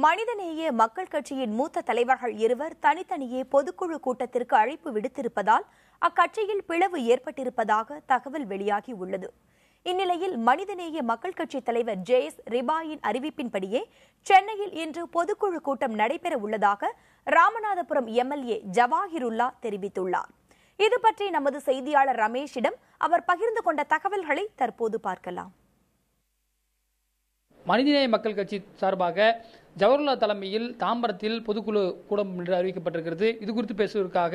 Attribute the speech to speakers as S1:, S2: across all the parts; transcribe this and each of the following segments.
S1: மனிதநேய மக்கள் கட்சியின் மூத்த தலைவர்கள் இருவர் தனித்தனியே பொதுக்குழு கூட்டத்திற்கு அழைப்பு விடுத்திருப்பதால் அக்கட்சியில் பிளவு ஏற்பட்டிருப்பதாக தகவல் வெளியாகியுள்ளது. இந்நிலையில் மனிதநேய மக்கள் கட்சி தலைவர் ஜேஎஸ் ரிபாயின் அறிவிப்பின்படியே சென்னையில் இன்று பொதுக்குழு கூட்டம் நடைபெற உள்ளதாக ராமநாதபுரம் எம்எல்ஏ ஜவாஹிருல்லா தெரிவித்துள்ளார். இதுபற்றி நமது செய்தியாளர் ரமேஷிடம் அவர் பகிர்ந்து கொண்ட தகவல்களை தற்போது பார்க்கலாம்.
S2: மனிதநேய மக்கள் கட்சி சார்பாக ஜவஹர்லால் தலைமையில் தாம்பரத்தில் பொதுக்குழு கூட்டம் என்று அறிவிக்கப்பட்டிருக்கிறது. இது குறித்து பேசுவதற்காக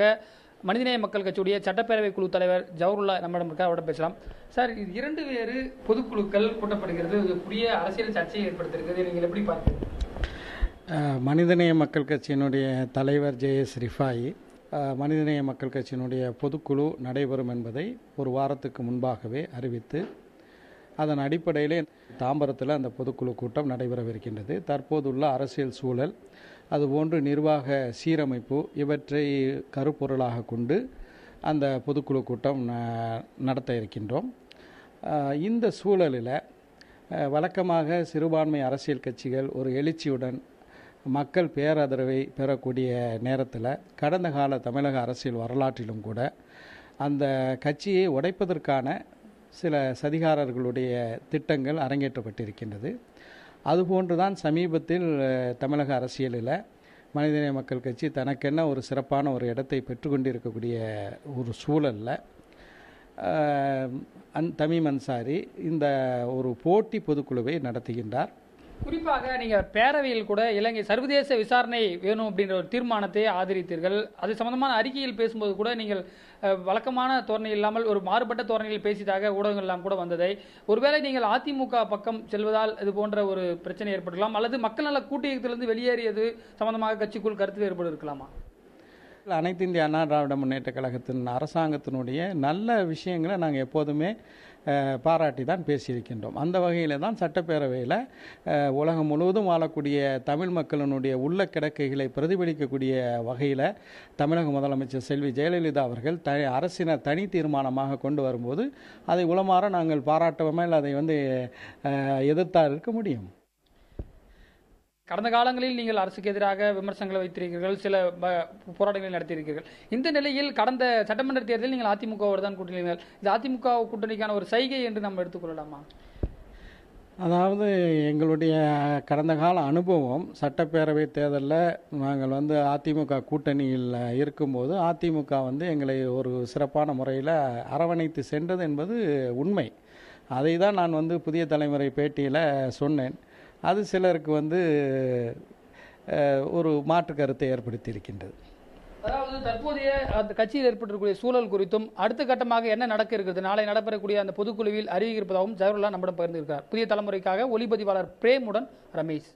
S2: மனிதநேய மக்கள் கட்சியுடைய சட்டப்பேரவை குழு தலைவர் ஜவஹர்லா நம்மிடம் இருக்க அவரிடம் பேசலாம். சார், இது 2 வேறு பொதுக்குழுக்கள் கூட்டப்படுகிறது, இது புதிய அரசியல் சர்ச்சையை ஏற்படுத்தியிருக்கிறது, நீங்கள் எப்படி பார்க்கிறீங்க?
S3: மனிதநேய மக்கள் கட்சியினுடைய தலைவர் ஜேஎஸ் ரிபாயி மனிதநேய மக்கள் கட்சியினுடைய பொதுக்குழு நடைபெறும் என்பதை ஒரு வாரத்துக்கு முன்பாகவே அறிவித்து அதன் அடிப்படையிலே தாம்பரத்தில் அந்த பொதுக்குழு கூட்டம் நடைபெறவிருக்கின்றது. தற்போதுள்ள அரசியல் சூழல், அதுபோன்று நிர்வாக சீரமைப்பு இவற்றை கருப்பொருளாக கொண்டு அந்த பொதுக்குழு கூட்டம் நடத்த இருக்கின்றோம். இந்த சூழலில் வழக்கமாக சிறுபான்மை அரசியல் கட்சிகள் ஒரு எழுச்சியுடன் மக்கள் பேராதரவை பெறக்கூடிய நேரத்தில் கடந்த கால தமிழக அரசியல் வரலாற்றிலும் கூட அந்த கட்சியை உடைப்பதற்கான சில சதிகாரர்களுடைய திட்டங்கள் அரங்கேற்றப்பட்டிருக்கின்றது. அதுபோன்றுதான் சமீபத்தில் தமிழக அரசியலில் மனிதநேய மக்கள் கட்சி தனக்கென்ன ஒரு சிறப்பான ஒரு இடத்தை பெற்றுக்கொண்டிருக்கக்கூடிய ஒரு சூழலில் தமீம் அன்சாரி இந்த ஒரு போட்டி பொதுக்குழுவை நடத்துகின்றார்.
S2: குறிப்பாக நீங்கள் பேரவையில் கூட இலங்கை சர்வதேச விசாரணை வேணும் அப்படின்ற ஒரு தீர்மானத்தை ஆதரித்தீர்கள். அது சம்பந்தமான அறிக்கையில் பேசும்போது கூட நீங்கள் வழக்கமான தோரணை இல்லாமல் ஒரு மாறுபட்ட தோரணையில் பேசியதாக ஊடகங்கள் எல்லாம் கூட வந்ததை, ஒருவேளை நீங்கள் அதிமுக பக்கம் செல்வதால் இது போன்ற ஒரு பிரச்சனை ஏற்படலாம், அல்லது மக்கள் நல கூட்டத்திலிருந்து வெளியேறியது சம்பந்தமாக கட்சிக்குள் கருத்து வேறுபாடு இருக்கலாமா?
S3: அனைத்து இந்திய அண்ணா திராவிட முன்னேற்ற கழகத்தின் அரசாங்கத்தினுடைய நல்ல விஷயங்களை நாங்கள் எப்போதுமே பாராட்டி தான் பேசியிருக்கின்றோம். அந்த வகையில் தான் சட்டப்பேரவையில் உலகம் முழுவதும் வாழக்கூடிய தமிழ் மக்களினுடைய உள்ள கிடக்கைகளை பிரதிபலிக்கக்கூடிய வகையில் தமிழக முதலமைச்சர் செல்வி ஜெயலலிதா அவர்கள் அரசினர் தனி தீர்மானமாக கொண்டு வரும்போது அதை உளமாற நாங்கள் பாராட்டவமே அதை எதிர்த்தா இருக்க முடியும்.
S2: கடந்த காலங்களில் நீங்கள் அரசுக்கு எதிராக விமர்சனங்களை வைத்திருக்கிறீர்கள், சில போராட்டங்களை நடத்தியிருக்கிறீர்கள். இந்த நிலையில் கடந்த சட்டமன்ற தேர்தலில் நீங்கள் அதிமுகவோடு தான் கூட்டணிகள், இது அதிமுக கூட்டணிக்கான ஒரு சைகை என்று நம்ம எடுத்துக்கொள்ளலாமா?
S3: அதாவது எங்களுடைய கடந்த கால அனுபவம், சட்டப்பேரவை தேர்தலில் நாங்கள் அதிமுக கூட்டணியில் இருக்கும்போது அதிமுக எங்களை ஒரு சிறப்பான முறையில் அரவணைத்து சென்றது என்பது உண்மை. அதை தான் நான் புதிய தலைமுறை பேட்டியில் சொன்னேன். அது சிலருக்கு ஒரு மாற்று கருத்தை ஏற்படுத்தி இருக்கின்றது.
S2: அதாவது தற்போதைய அந்த கட்சியில் ஏற்பட்டிருக்கூடிய சூழல் குறித்தும் அடுத்த கட்டமாக என்ன நடக்க இருக்கிறது, நாளை நடைபெறக்கூடிய அந்த பொதுக்குழுவில் அறிவித்திருப்பதாகவும் ஜவஹர்லால் நம்மிடம் பகிர்ந்திருக்கிறார். புதிய தலைமுறைக்காக ஒளிப்பதிவாளர் பிரேமுடன் ரமேஷ்.